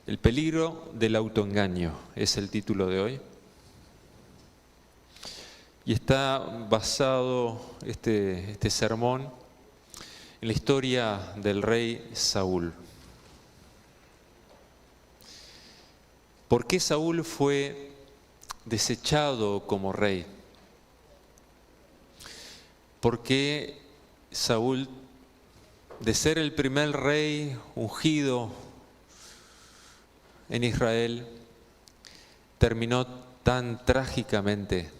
El peligro del autoengaño es el título de hoy. Y está basado este sermón en la historia del rey Saúl. ¿Por qué Saúl fue desechado como rey? ¿Por qué Saúl, de ser el primer rey ungido en Israel, terminó tan trágicamente?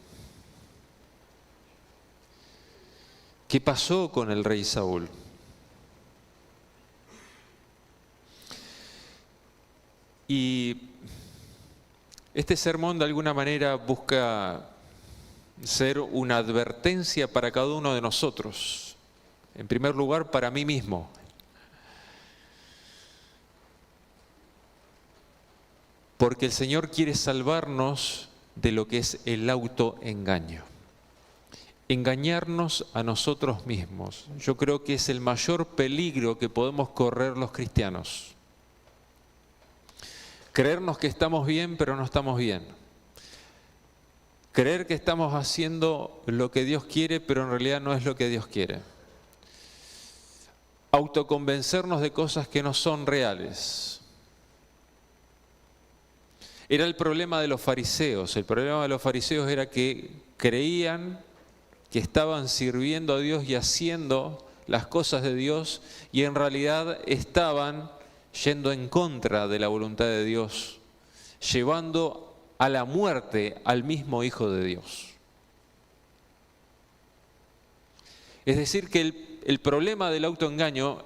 ¿Qué pasó con el rey Saúl? Y este sermón de alguna manera busca ser una advertencia para cada uno de nosotros. En primer lugar, para mí mismo. Porque el Señor quiere salvarnos de lo que es el autoengaño. Engañarnos a nosotros mismos. Yo creo que es el mayor peligro que podemos correr los cristianos. Creernos que estamos bien, pero no estamos bien. Creer que estamos haciendo lo que Dios quiere, pero en realidad no es lo que Dios quiere. Autoconvencernos de cosas que no son reales. Era el problema de los fariseos. El problema de los fariseos era que creían que estaban sirviendo a Dios y haciendo las cosas de Dios, y en realidad estaban yendo en contra de la voluntad de Dios, llevando a la muerte al mismo Hijo de Dios. Es decir, que el problema del autoengaño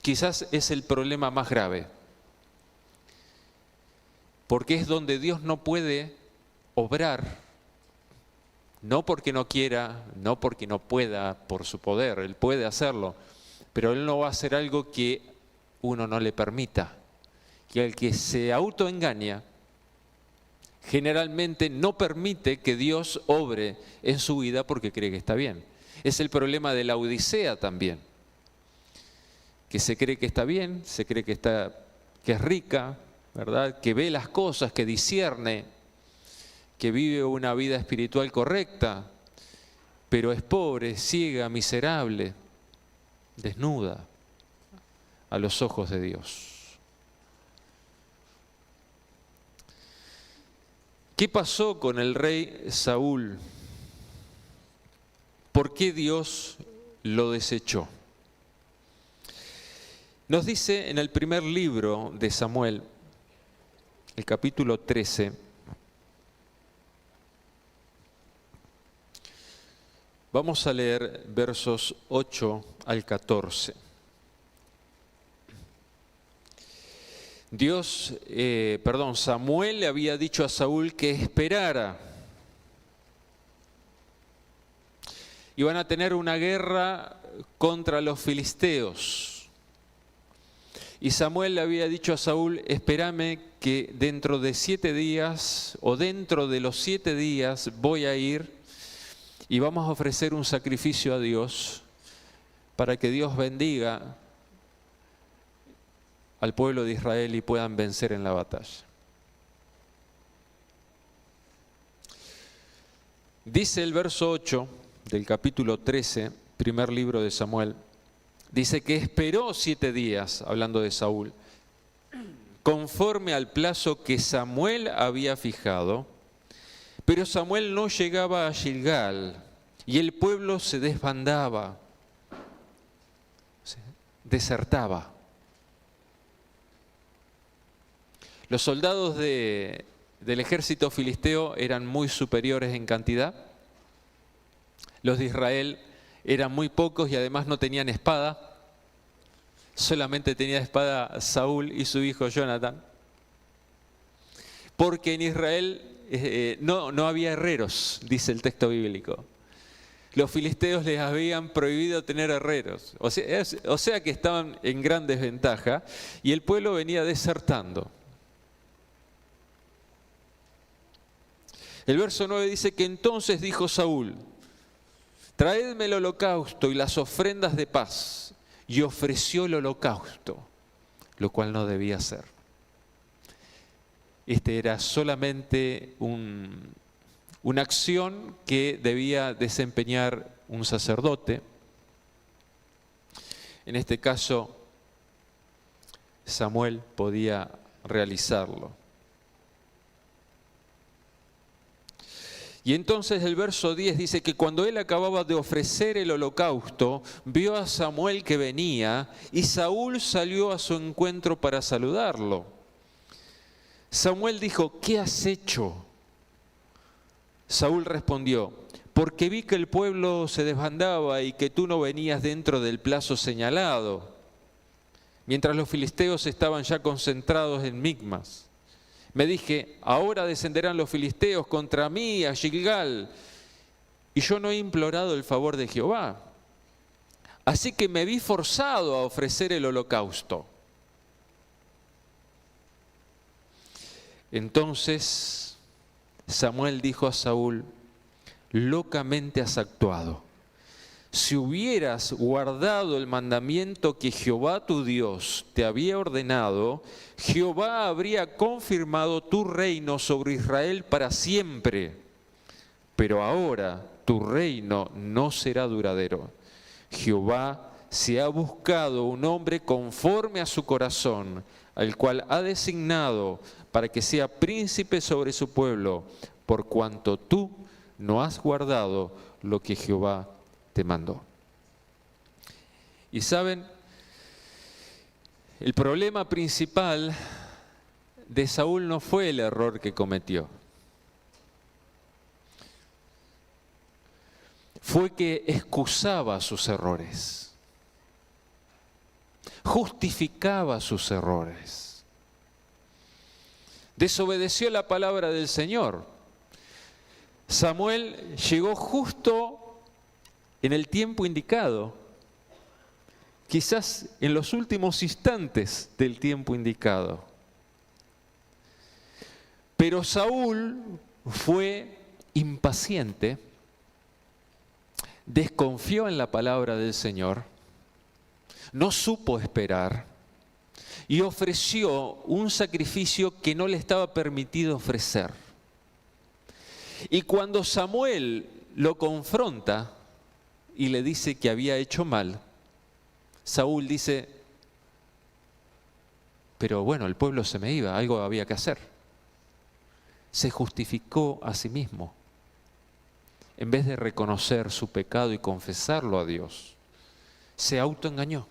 quizás es el problema más grave, porque es donde Dios no puede obrar, no porque no quiera, no porque no pueda por su poder, Él puede hacerlo, pero Él no va a hacer algo que uno no le permita. Que el que se autoengaña generalmente no permite que Dios obre en su vida porque cree que está bien. Es el problema de la Odisea también, que se cree que está bien, se cree que es rica, ¿verdad? Que ve las cosas, que discierne, que vive una vida espiritual correcta, pero es pobre, ciega, miserable, desnuda a los ojos de Dios. ¿Qué pasó con el rey Saúl? ¿Por qué Dios lo desechó? Nos dice en el primer libro de Samuel, el capítulo 13, vamos a leer versos 8 al 14. Samuel le había dicho a Saúl que esperara. Iban a tener una guerra contra los filisteos. Y Samuel le había dicho a Saúl, espérame que dentro de 7 días, o dentro de los 7 días, voy a ir y vamos a ofrecer un sacrificio a Dios para que Dios bendiga al pueblo de Israel y puedan vencer en la batalla. Dice el verso 8 del capítulo 13, primer libro de Samuel, dice que esperó 7 días, hablando de Saúl, conforme al plazo que Samuel había fijado, pero Samuel no llegaba a Gilgal y el pueblo se desbandaba, desertaba. Los soldados del ejército filisteo eran muy superiores en cantidad. Los de Israel eran muy pocos y además no tenían espada. Solamente tenía espada Saúl y su hijo Jonatán. Porque en Israel no había herreros, dice el texto bíblico. Los filisteos les habían prohibido tener herreros. O sea que estaban en gran desventaja y el pueblo venía desertando. El verso 9 dice que entonces dijo Saúl, traedme el holocausto y las ofrendas de paz. Y ofreció el holocausto, lo cual no debía hacer. este era solamente una acción que debía desempeñar un sacerdote. En este caso, Samuel podía realizarlo. Y entonces el verso 10 dice que cuando él acababa de ofrecer el holocausto, vio a Samuel que venía y Saúl salió a su encuentro para saludarlo. Samuel dijo: ¿qué has hecho? Saúl respondió: porque vi que el pueblo se desbandaba y que tú no venías dentro del plazo señalado, mientras los filisteos estaban ya concentrados en Micmas. Me dije: ahora descenderán los filisteos contra mí a Gilgal, y yo no he implorado el favor de Jehová. Así que me vi forzado a ofrecer el holocausto. Entonces Samuel dijo a Saúl: locamente has actuado. Si hubieras guardado el mandamiento que Jehová tu Dios te había ordenado, Jehová habría confirmado tu reino sobre Israel para siempre. Pero ahora tu reino no será duradero. Jehová se ha buscado un hombre conforme a su corazón, al cual ha designado para que sea príncipe sobre su pueblo, por cuanto tú no has guardado lo que Jehová te mandó. Y saben, el problema principal de Saúl no fue el error que cometió. Fue que excusaba sus errores, justificaba sus errores, desobedeció la palabra del Señor. Samuel llegó justo en el tiempo indicado, quizás en los últimos instantes del tiempo indicado. Pero Saúl fue impaciente, desconfió en la palabra del Señor, no supo esperar y ofreció un sacrificio que no le estaba permitido ofrecer. Y cuando Samuel lo confronta y le dice que había hecho mal, Saúl dice: pero bueno, el pueblo se me iba, algo había que hacer. Se justificó a sí mismo. En vez de reconocer su pecado y confesarlo a Dios, se autoengañó.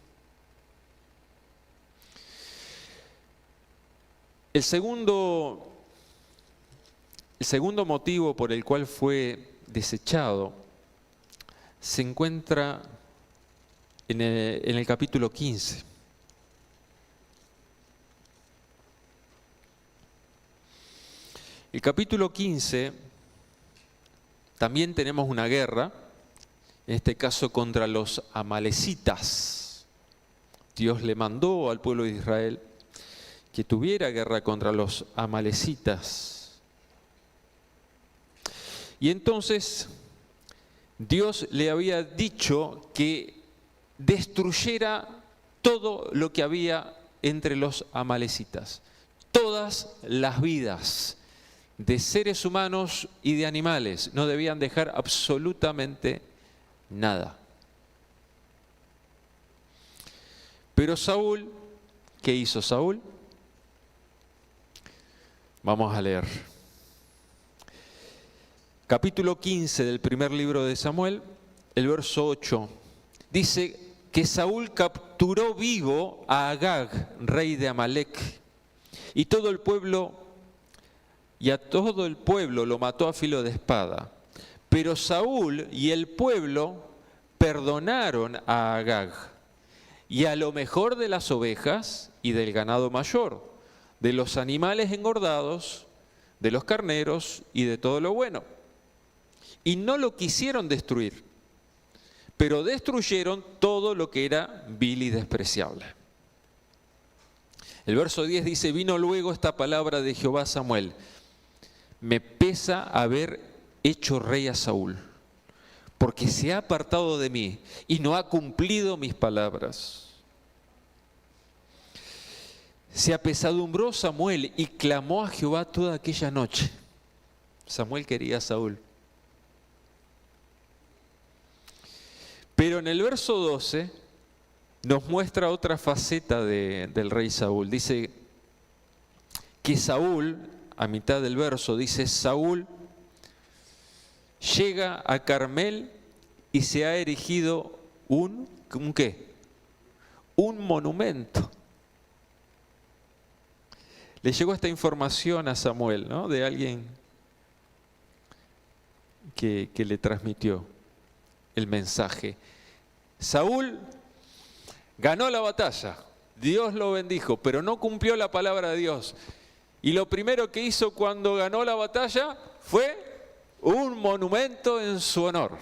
El segundo motivo por el cual fue desechado se encuentra en el capítulo 15. El capítulo 15 también tenemos una guerra, en este caso contra los amalecitas. Dios le mandó al pueblo de Israel que tuviera guerra contra los amalecitas. Y entonces Dios le había dicho que destruyera todo lo que había entre los amalecitas, todas las vidas de seres humanos y de animales, no debían dejar absolutamente nada. Pero Saúl, ¿qué hizo Saúl? Vamos a leer. Capítulo 15 del primer libro de Samuel, el verso 8, dice que Saúl capturó vivo a Agag, rey de Amalec, y a todo el pueblo lo mató a filo de espada. Pero Saúl y el pueblo perdonaron a Agag, y a lo mejor de las ovejas y del ganado mayor, de los animales engordados, de los carneros y de todo lo bueno. Y no lo quisieron destruir, pero destruyeron todo lo que era vil y despreciable. El verso 10 dice: vino luego esta palabra de Jehová a Samuel: me pesa haber hecho rey a Saúl, porque se ha apartado de mí y no ha cumplido mis palabras. Se apesadumbró Samuel y clamó a Jehová toda aquella noche. Samuel quería a Saúl. Pero en el verso 12 nos muestra otra faceta del rey Saúl. Dice que Saúl, a mitad del verso, dice: Saúl llega a Carmel y se ha erigido ¿un qué? Un monumento. Le llegó esta información a Samuel, ¿no? De alguien que le transmitió el mensaje. Saúl ganó la batalla, Dios lo bendijo, pero no cumplió la palabra de Dios. Y lo primero que hizo cuando ganó la batalla fue un monumento en su honor.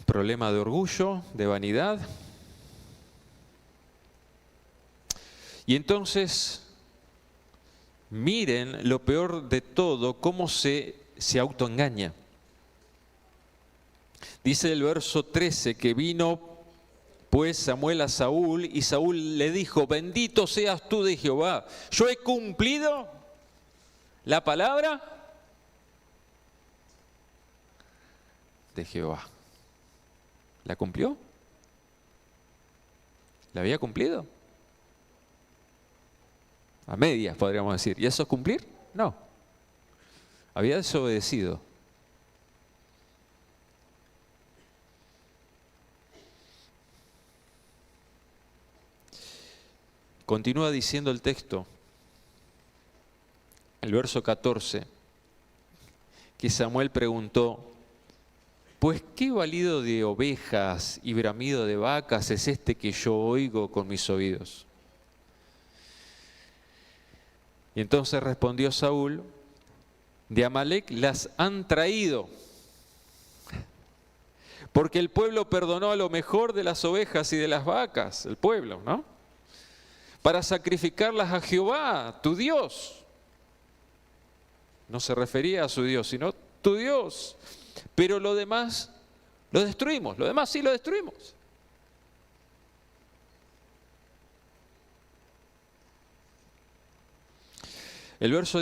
Problema de orgullo, de vanidad. Y entonces, miren lo peor de todo, cómo se autoengaña. Dice el verso 13 que vino pues Samuel a Saúl y Saúl le dijo: bendito seas tú de Jehová, yo he cumplido la palabra de Jehová. ¿La cumplió? ¿La había cumplido? A medias, podríamos decir. ¿Y eso es cumplir? No. Había desobedecido. Continúa diciendo el texto, el verso 14, que Samuel preguntó: pues qué balido de ovejas y bramido de vacas es este que yo oigo con mis oídos. Y entonces respondió Saúl: de Amalec las han traído, porque el pueblo perdonó a lo mejor de las ovejas y de las vacas, el pueblo, ¿no? Para sacrificarlas a Jehová, tu Dios. No se refería a su Dios, sino tu Dios. Pero lo demás lo destruimos, lo demás sí lo destruimos. El verso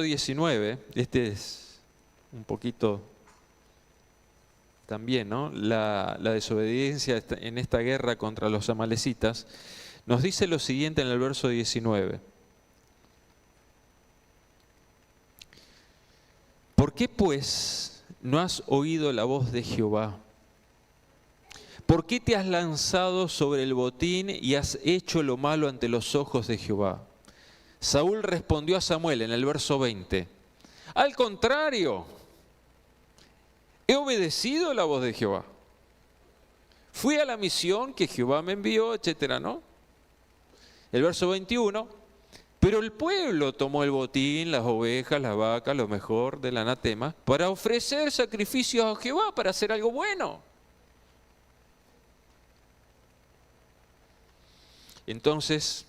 19, este es un poquito también, ¿no? La desobediencia en esta guerra contra los amalecitas, nos dice lo siguiente en el verso 19. ¿Por qué pues no has oído la voz de Jehová? ¿Por qué te has lanzado sobre el botín y has hecho lo malo ante los ojos de Jehová? Saúl respondió a Samuel en el verso 20: al contrario, he obedecido la voz de Jehová. Fui a la misión que Jehová me envió, etcétera, ¿no? El verso 21: pero el pueblo tomó el botín, las ovejas, las vacas, lo mejor del anatema, para ofrecer sacrificios a Jehová, para hacer algo bueno. Entonces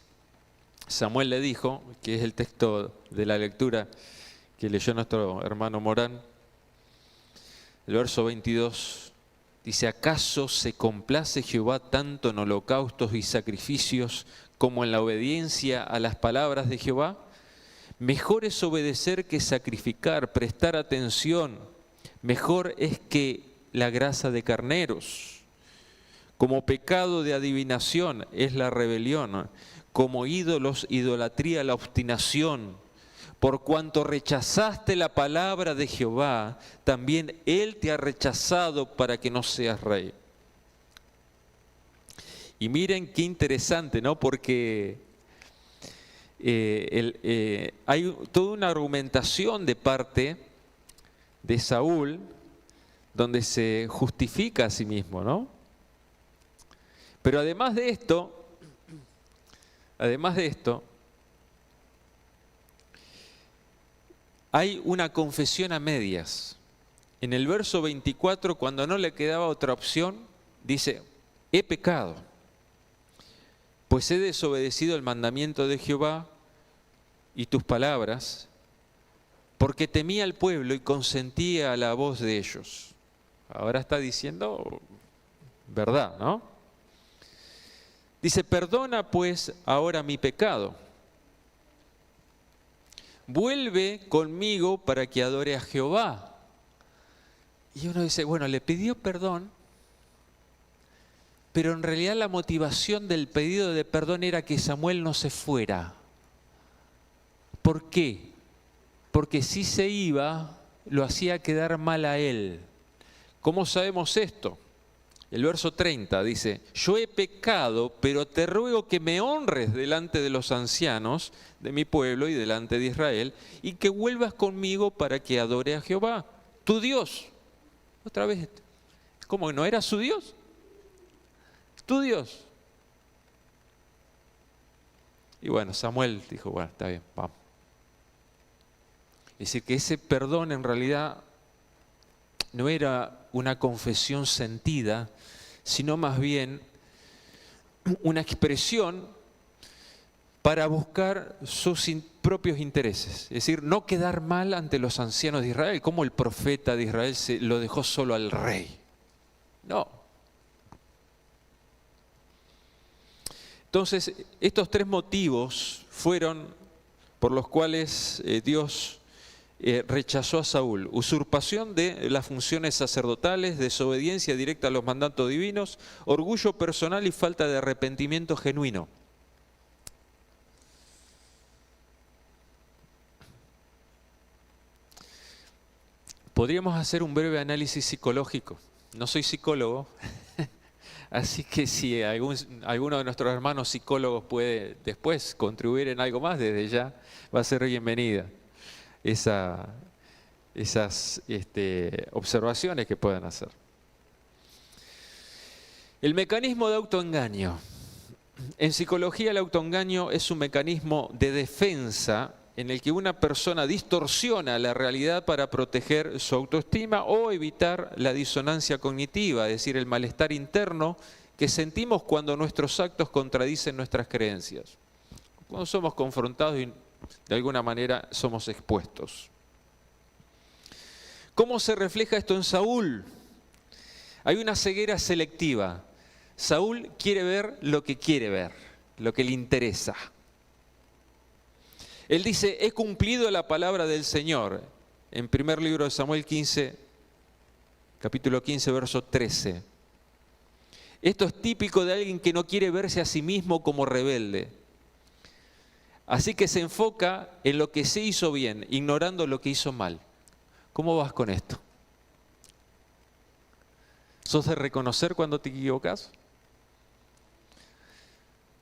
Samuel le dijo, que es el texto de la lectura que leyó nuestro hermano Morán, el verso 22, dice: ¿acaso se complace Jehová tanto en holocaustos y sacrificios como en la obediencia a las palabras de Jehová? Mejor es obedecer que sacrificar, prestar atención. Mejor es que la grasa de carneros. Como pecado de adivinación es la rebelión, como ídolos, idolatría, la obstinación. Por cuanto rechazaste la palabra de Jehová, también Él te ha rechazado para que no seas rey. Y miren qué interesante, ¿no? Porque hay toda una argumentación de parte de Saúl donde se justifica a sí mismo, ¿no? Pero además de esto, hay una confesión a medias. En el verso 24, cuando no le quedaba otra opción, dice: he pecado, pues he desobedecido el mandamiento de Jehová y tus palabras, porque temía al pueblo y consentía a la voz de ellos. Ahora está diciendo verdad, ¿no? Dice, perdona pues ahora mi pecado. Vuelve conmigo para que adore a Jehová. Y uno dice, bueno, le pidió perdón, pero en realidad la motivación del pedido de perdón era que Samuel no se fuera. ¿Por qué? Porque si se iba, lo hacía quedar mal a él. ¿Cómo sabemos esto? El verso 30 dice, yo he pecado, pero te ruego que me honres delante de los ancianos de mi pueblo y delante de Israel, y que vuelvas conmigo para que adore a Jehová, tu Dios. Otra vez, ¿cómo no era su Dios? Tu Dios. Y bueno, Samuel dijo, bueno, está bien, vamos. Es decir, que ese perdón en realidad no era una confesión sentida, sino más bien una expresión para buscar sus propios intereses. Es decir, no quedar mal ante los ancianos de Israel, como el profeta de Israel se lo dejó solo al rey. No. Entonces, estos tres motivos fueron por los cuales Dios rechazó a Saúl: usurpación de las funciones sacerdotales, desobediencia directa a los mandatos divinos, orgullo personal y falta de arrepentimiento genuino. Podríamos hacer un breve análisis psicológico. No soy psicólogo, así que si alguno de nuestros hermanos psicólogos puede después contribuir en algo más, desde ya va a ser bienvenida esas observaciones que puedan hacer. El mecanismo de autoengaño. En psicología, el autoengaño es un mecanismo de defensa en el que una persona distorsiona la realidad para proteger su autoestima o evitar la disonancia cognitiva, es decir, el malestar interno que sentimos cuando nuestros actos contradicen nuestras creencias. Cuando somos confrontados y de alguna manera somos expuestos. ¿Cómo se refleja esto en Saúl? Hay una ceguera selectiva. Saúl quiere ver lo que quiere ver, lo que le interesa. Él dice, he cumplido la palabra del Señor. En primer libro de Samuel 15, capítulo 15, verso 13. Esto es típico de alguien que no quiere verse a sí mismo como rebelde. Así que se enfoca en lo que se hizo bien, ignorando lo que hizo mal. ¿Cómo vas con esto? ¿Sos de reconocer cuando te equivocas?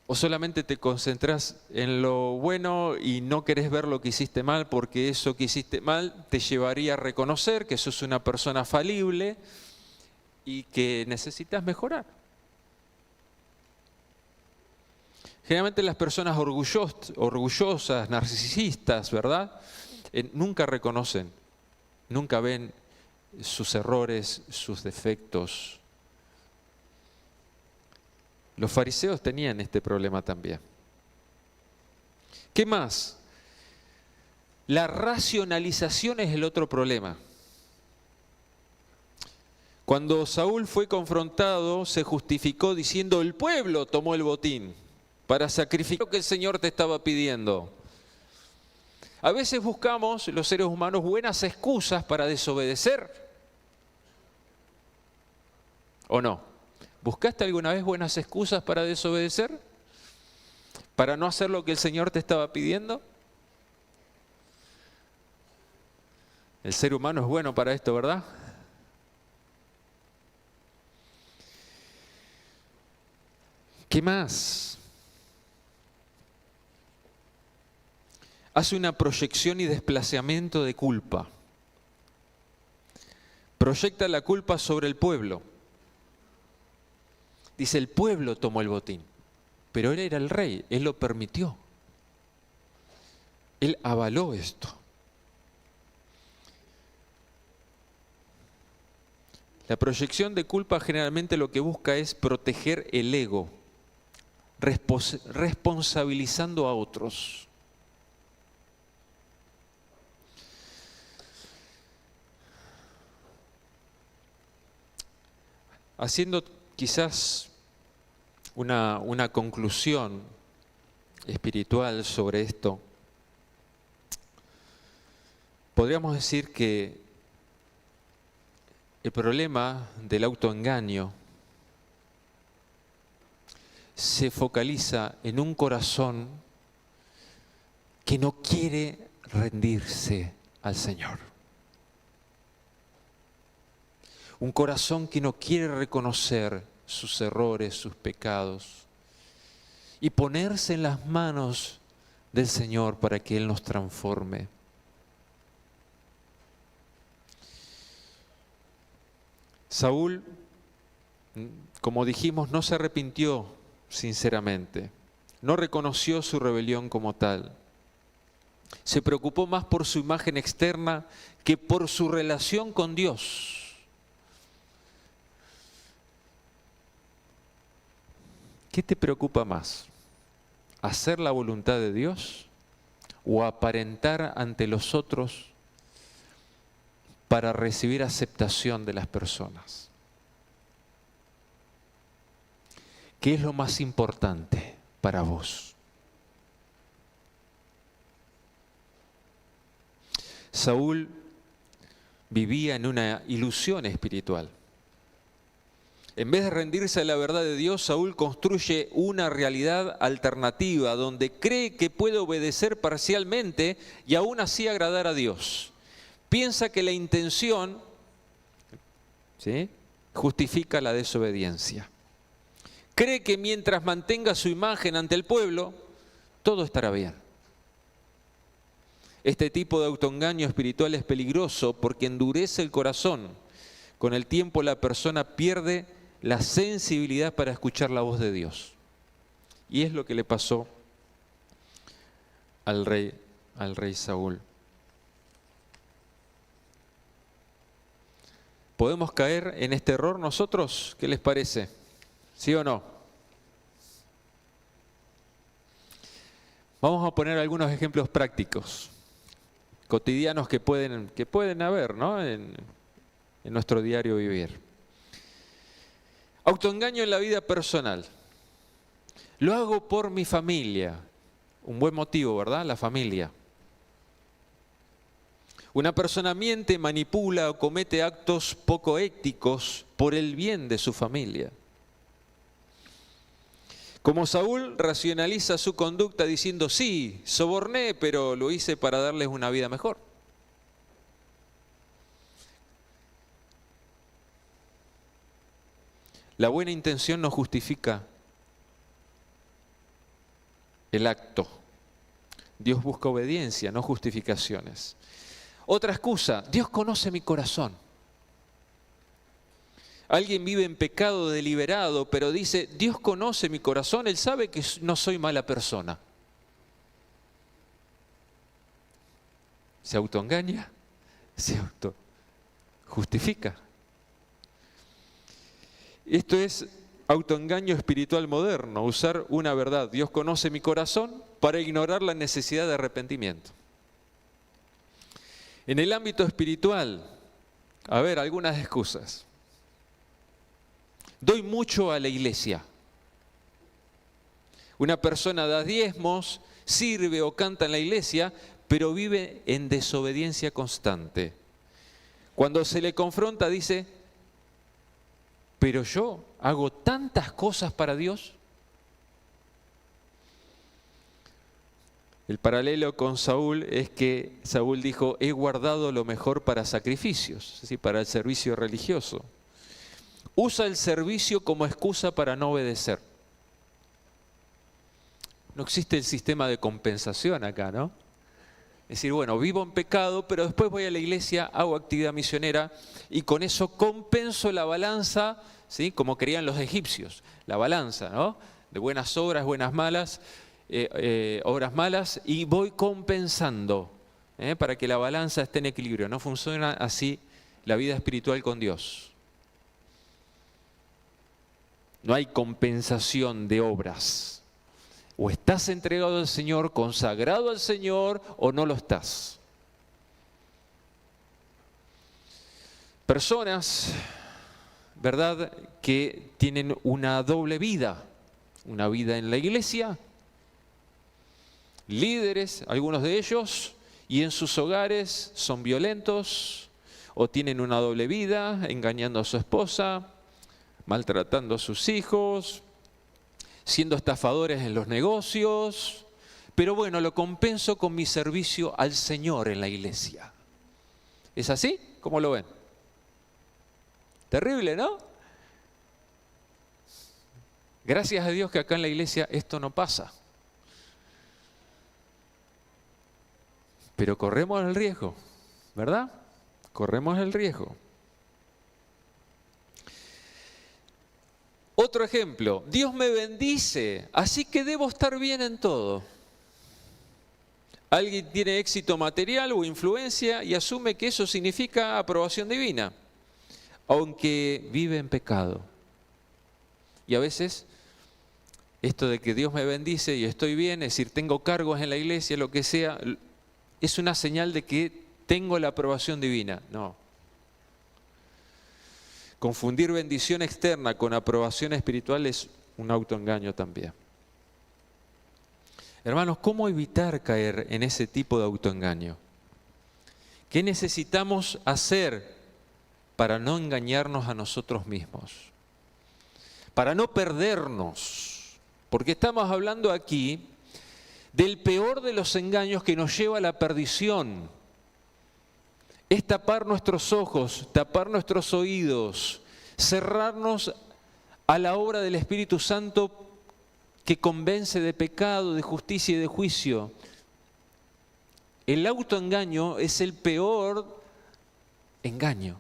¿O solamente te concentras en lo bueno y no querés ver lo que hiciste mal porque eso que hiciste mal te llevaría a reconocer que sos una persona falible y que necesitas mejorar? Generalmente las personas orgullosas, narcisistas, ¿verdad? Nunca reconocen, nunca ven sus errores, sus defectos. Los fariseos tenían este problema también. ¿Qué más? La racionalización es el otro problema. Cuando Saúl fue confrontado, se justificó diciendo, el pueblo tomó el botín para sacrificar lo que el Señor te estaba pidiendo. A veces buscamos, los seres humanos, buenas excusas para desobedecer. ¿O no? ¿Buscaste alguna vez buenas excusas para desobedecer? ¿Para no hacer lo que el Señor te estaba pidiendo? El ser humano es bueno para esto, ¿verdad? ¿Qué más? Hace una proyección y desplazamiento de culpa. Proyecta la culpa sobre el pueblo. Dice, el pueblo tomó el botín, pero él era el rey, él lo permitió. Él avaló esto. La proyección de culpa generalmente lo que busca es proteger el ego, responsabilizando a otros. haciendo quizás una conclusión espiritual sobre esto, podríamos decir que el problema del autoengaño se focaliza en un corazón que no quiere rendirse al Señor. Un corazón que no quiere reconocer sus errores, sus pecados, y ponerse en las manos del Señor para que Él nos transforme. Saúl, como dijimos, no se arrepintió sinceramente, no reconoció su rebelión como tal. Se preocupó más por su imagen externa que por su relación con Dios. ¿Qué te preocupa más? ¿Hacer la voluntad de Dios o aparentar ante los otros para recibir aceptación de las personas? ¿Qué es lo más importante para vos? Saúl vivía en una ilusión espiritual. En vez de rendirse a la verdad de Dios, Saúl construye una realidad alternativa donde cree que puede obedecer parcialmente y aún así agradar a Dios. Piensa que la intención, ¿sí?, justifica la desobediencia. Cree que mientras mantenga su imagen ante el pueblo, todo estará bien. Este tipo de autoengaño espiritual es peligroso porque endurece el corazón. Con el tiempo la persona pierde la sensibilidad para escuchar la voz de Dios. Y es lo que le pasó al rey Saúl. ¿Podemos caer en este error nosotros? ¿Qué les parece? ¿Sí o no? Vamos a poner algunos ejemplos prácticos, cotidianos que pueden haber, ¿no?, en nuestro diario vivir. Autoengaño en la vida personal. Lo hago por mi familia. Un buen motivo, ¿verdad? La familia. Una persona miente, manipula o comete actos poco éticos por el bien de su familia. Como Saúl racionaliza su conducta diciendo, sí, soborné, pero lo hice para darles una vida mejor. La buena intención no justifica el acto. Dios busca obediencia, no justificaciones. Otra excusa, Dios conoce mi corazón. Alguien vive en pecado deliberado, pero dice, Dios conoce mi corazón, Él sabe que no soy mala persona. Se autoengaña, se autojustifica. Esto es autoengaño espiritual moderno, usar una verdad, Dios conoce mi corazón, para ignorar la necesidad de arrepentimiento. En el ámbito espiritual, a ver, algunas excusas. Doy mucho a la iglesia. Una persona da diezmos, sirve o canta en la iglesia, pero vive en desobediencia constante. Cuando se le confronta dice, pero yo hago tantas cosas para Dios. El paralelo con Saúl es que Saúl dijo, he guardado lo mejor para sacrificios, es decir, para el servicio religioso. Usa el servicio como excusa para no obedecer. No existe el sistema de compensación acá, ¿no? Es decir, bueno, vivo en pecado, pero después voy a la iglesia, hago actividad misionera y con eso compenso la balanza, ¿sí?, como querían los egipcios, la balanza, ¿no?, de buenas obras, buenas malas, obras malas, y voy compensando para que la balanza esté en equilibrio. No funciona así la vida espiritual con Dios. No hay compensación de obras. O estás entregado al Señor, consagrado al Señor, o no lo estás. Personas ¿verdad?, que tienen una doble vida. Una vida en la iglesia, líderes, algunos de ellos, y en sus hogares son violentos o tienen una doble vida, engañando a su esposa, maltratando a sus hijos, siendo estafadores en los negocios, pero bueno, lo compenso con mi servicio al Señor en la iglesia. ¿Es así? ¿Cómo lo ven? Terrible, ¿no? Gracias a Dios que acá en la iglesia esto no pasa. Pero corremos el riesgo, ¿verdad? Corremos el riesgo. Otro ejemplo, Dios me bendice, así que debo estar bien en todo. Alguien tiene éxito material o influencia y asume que eso significa aprobación divina, aunque vive en pecado. Y a veces esto de que Dios me bendice y estoy bien, es decir, tengo cargos en la iglesia, lo que sea, es una señal de que tengo la aprobación divina. No. Confundir bendición externa con aprobación espiritual es un autoengaño también. Hermanos, ¿cómo evitar caer en ese tipo de autoengaño? ¿Qué necesitamos hacer para no engañarnos a nosotros mismos? Para no perdernos, porque estamos hablando aquí del peor de los engaños que nos lleva a la perdición. Es tapar nuestros ojos, tapar nuestros oídos, cerrarnos a la obra del Espíritu Santo que convence de pecado, de justicia y de juicio. El autoengaño es el peor engaño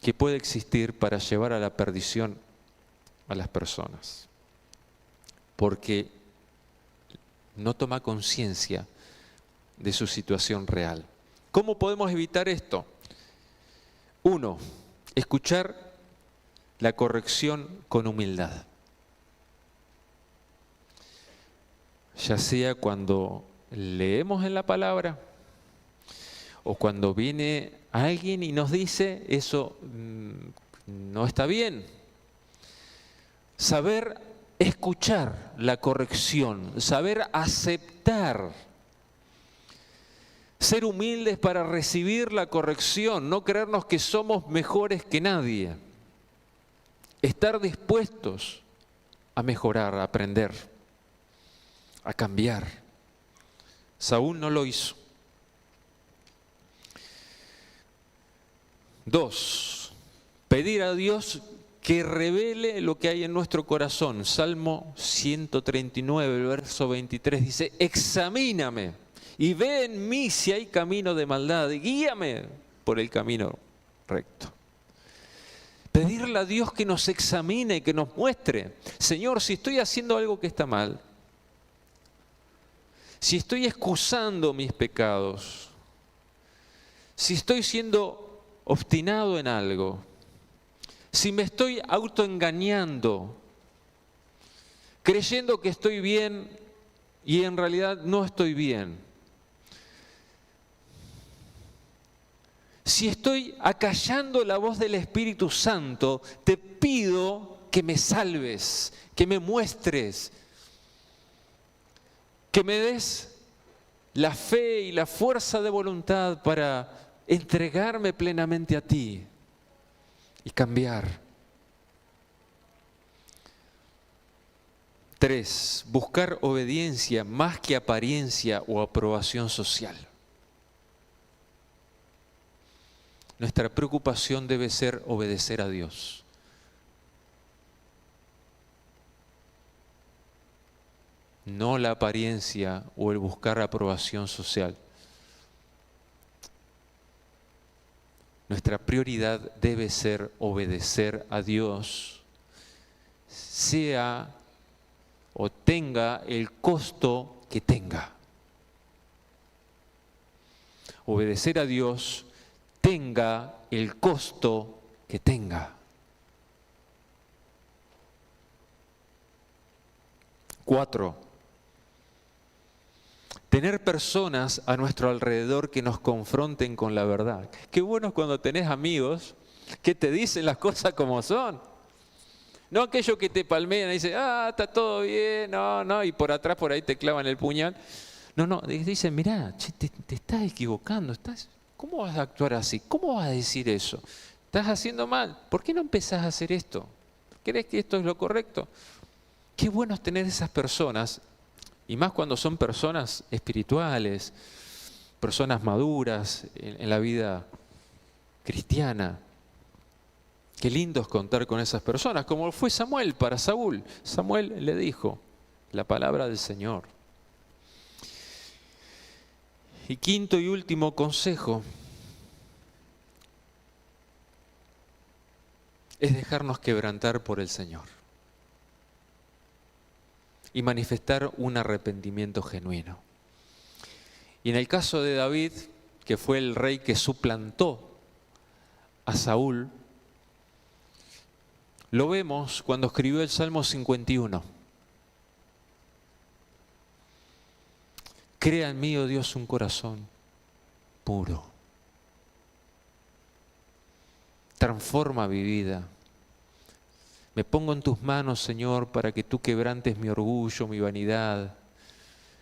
que puede existir para llevar a la perdición a las personas, porque no toma conciencia de su situación real. ¿Cómo podemos evitar esto? 1, escuchar la corrección con humildad. Ya sea cuando leemos en la palabra o cuando viene alguien y nos dice eso no está bien. Saber escuchar la corrección, saber aceptar, ser humildes para recibir la corrección, no creernos que somos mejores que nadie, estar dispuestos a mejorar, a aprender, a cambiar. Saúl no lo hizo. 2, pedir a Dios que revele lo que hay en nuestro corazón. Salmo 139, el verso 23 dice: examíname y ve en mí si hay camino de maldad y guíame por el camino recto. Pedirle a Dios que nos examine, que nos muestre: Señor, si estoy haciendo algo que está mal, si estoy excusando mis pecados, si estoy siendo obstinado en algo, si me estoy autoengañando, creyendo que estoy bien y en realidad no estoy bien, si estoy acallando la voz del Espíritu Santo, te pido que me salves, que me muestres, que me des la fe y la fuerza de voluntad para entregarme plenamente a ti y cambiar. 3, buscar obediencia más que apariencia o aprobación social. Nuestra preocupación debe ser obedecer a Dios. No la apariencia o el buscar aprobación social. Nuestra prioridad debe ser obedecer a Dios, sea o tenga el costo que tenga. Obedecer a Dios tenga el costo que tenga. 4, tener personas a nuestro alrededor que nos confronten con la verdad. Qué bueno es cuando tenés amigos que te dicen las cosas como son. No aquellos que te palmean y dicen, está todo bien, no, y por atrás por ahí te clavan el puñal. No, dicen, mirá, che, te estás equivocando, ¿cómo vas a actuar así? ¿Cómo vas a decir eso? Estás haciendo mal, ¿por qué no empezás a hacer esto? ¿Crees que esto es lo correcto? Qué bueno es tener esas personas, y más cuando son personas espirituales, personas maduras en la vida cristiana. Qué lindo es contar con esas personas, como fue Samuel para Saúl. Samuel le dijo la palabra del Señor. Y quinto y último consejo es dejarnos quebrantar por el Señor y manifestar un arrepentimiento genuino. Y en el caso de David, que fue el rey que suplantó a Saúl, lo vemos cuando escribió el Salmo 51. Crea en mí, oh Dios, un corazón puro. Transforma mi vida. Me pongo en tus manos, Señor, para que tú quebrantes mi orgullo, mi vanidad.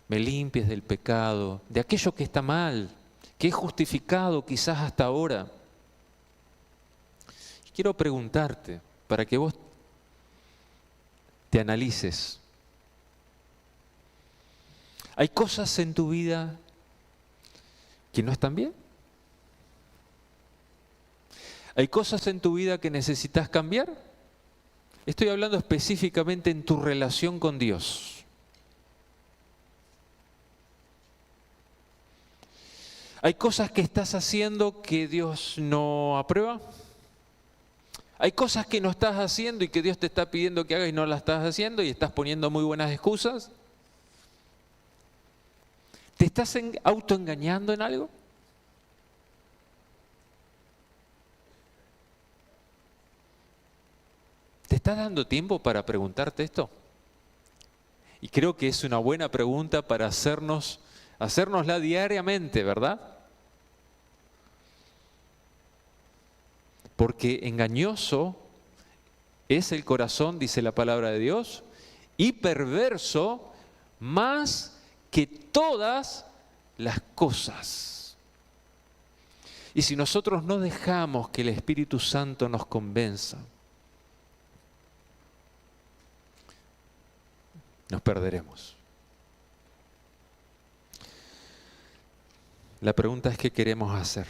Me limpies del pecado, de aquello que está mal, que he justificado quizás hasta ahora. Quiero preguntarte, para que vos te analices. ¿Hay cosas en tu vida que no están bien? ¿Hay cosas en tu vida que necesitas cambiar? Estoy hablando específicamente en tu relación con Dios. ¿Hay cosas que estás haciendo que Dios no aprueba? ¿Hay cosas que no estás haciendo y que Dios te está pidiendo que hagas y no las estás haciendo y estás poniendo muy buenas excusas? ¿Te estás autoengañando en algo? ¿Te estás dando tiempo para preguntarte esto? Y creo que es una buena pregunta para hacérnosla diariamente, ¿verdad? Porque engañoso es el corazón, dice la palabra de Dios, y perverso más que todas las cosas. Y si nosotros no dejamos que el Espíritu Santo nos convenza, nos perderemos. La pregunta es, ¿qué queremos hacer?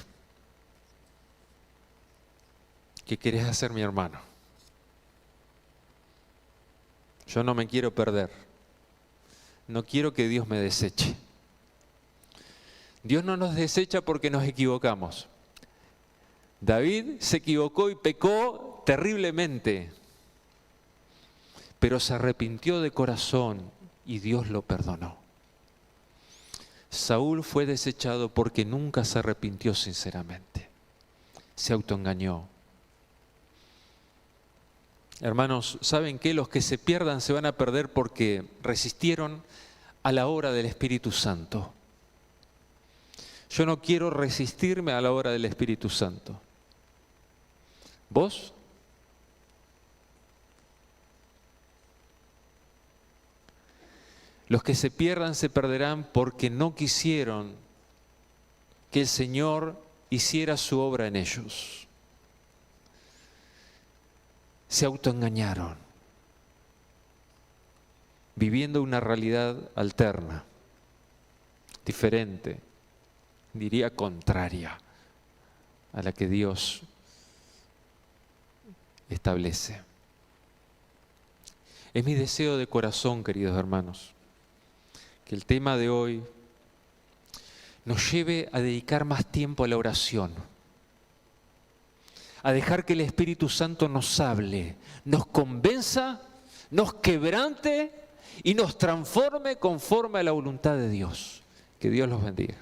¿Qué querés hacer, mi hermano? Yo no me quiero perder. No quiero que Dios me deseche. Dios no nos desecha porque nos equivocamos. David se equivocó y pecó terriblemente, pero se arrepintió de corazón y Dios lo perdonó. Saúl fue desechado porque nunca se arrepintió sinceramente. Se autoengañó. Hermanos, ¿saben qué? Los que se pierdan se van a perder porque resistieron a la obra del Espíritu Santo. Yo no quiero resistirme a la obra del Espíritu Santo. ¿Vos? Los que se pierdan se perderán porque no quisieron que el Señor hiciera su obra en ellos. Se autoengañaron, viviendo una realidad alterna, diferente, diría contraria a la que Dios establece. Es mi deseo de corazón, queridos hermanos, que el tema de hoy nos lleve a dedicar más tiempo a la oración, a dejar que el Espíritu Santo nos hable, nos convenza, nos quebrante y nos transforme conforme a la voluntad de Dios. Que Dios los bendiga.